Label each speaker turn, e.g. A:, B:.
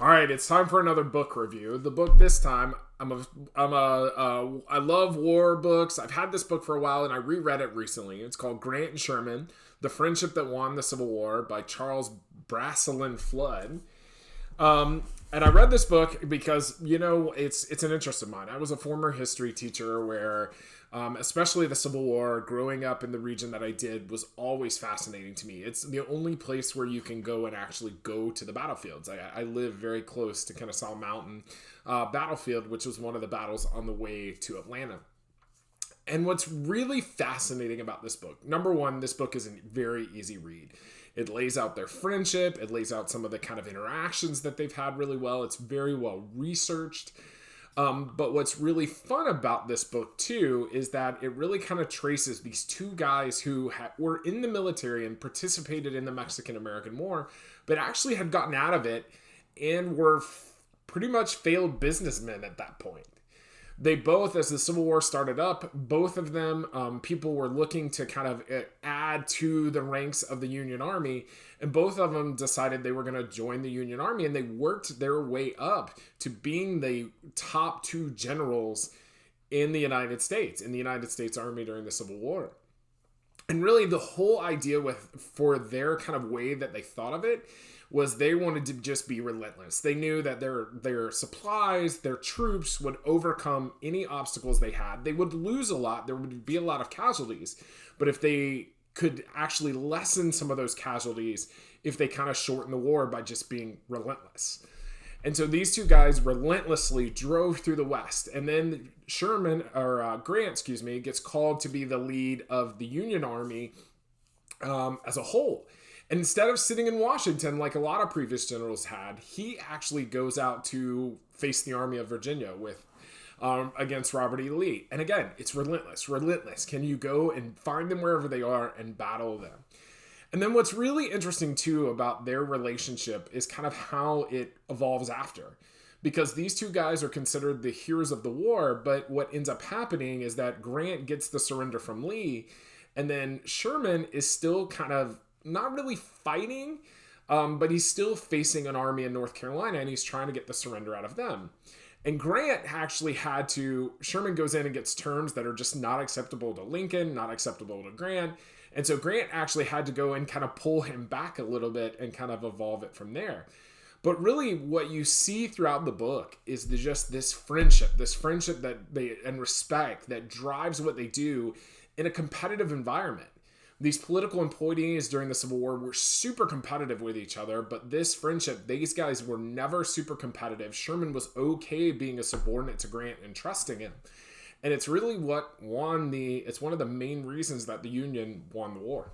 A: All right, it's time for another book review. The book this time, I love war books. I've had this book for a while, and I reread it recently. It's called Grant and Sherman: The Friendship That Won the Civil War by Charles Bracelin Flood. And I read this book because it's an interest of mine. I was a former history teacher where, especially the Civil War, growing up in the region that I did was always fascinating to me. It's the only place where you can go and actually go to the battlefields. I live very close to Kennesaw Mountain battlefield, which was one of the battles on the way to Atlanta. And what's really fascinating about this book, number one, this book is a very easy read. It lays out their friendship. It lays out some of the kind of interactions that they've had really well. It's very well researched. But what's really fun about this book, too, is that it really kind of traces these two guys who were in the military and participated in the Mexican-American War, but actually had gotten out of it and were pretty much failed businessmen at that point. They both, as the Civil War started up, both of them, people were looking to kind of add to the ranks of the Union Army, and both of them decided they were going to join the Union Army, and they worked their way up to being the top two generals in the United States Army during the Civil War. And really, the whole idea for their kind of way that they thought of it was they wanted to just be relentless. They knew that their supplies, their troops would overcome any obstacles they had. They would lose a lot. There would be a lot of casualties. But if they could actually lessen some of those casualties, if they kind of shorten the war by just being relentless. And so these two guys relentlessly drove through the West. And then Grant, gets called to be the lead of the Union Army as a whole. And instead of sitting in Washington like a lot of previous generals had, he actually goes out to face the Army of Virginia against Robert E. Lee. And again, it's relentless. Can you go and find them wherever they are and battle them? And then what's really interesting, too, about their relationship is kind of how it evolves after. Because these two guys are considered the heroes of the war, but what ends up happening is that Grant gets the surrender from Lee, and then Sherman is still kind of not really fighting, but he's still facing an army in North Carolina, and he's trying to get the surrender out of them. And Grant actually Sherman goes in and gets terms that are just not acceptable to Lincoln, not acceptable to Grant. And so Grant actually had to go and kind of pull him back a little bit and kind of evolve it from there. But really what you see throughout the book is just this friendship and respect that drives what they do in a competitive environment. These political appointees during the Civil War were super competitive with each other, but this friendship, these guys were never super competitive. Sherman was okay being a subordinate to Grant and trusting him. And it's really it's one of the main reasons that the Union won the war.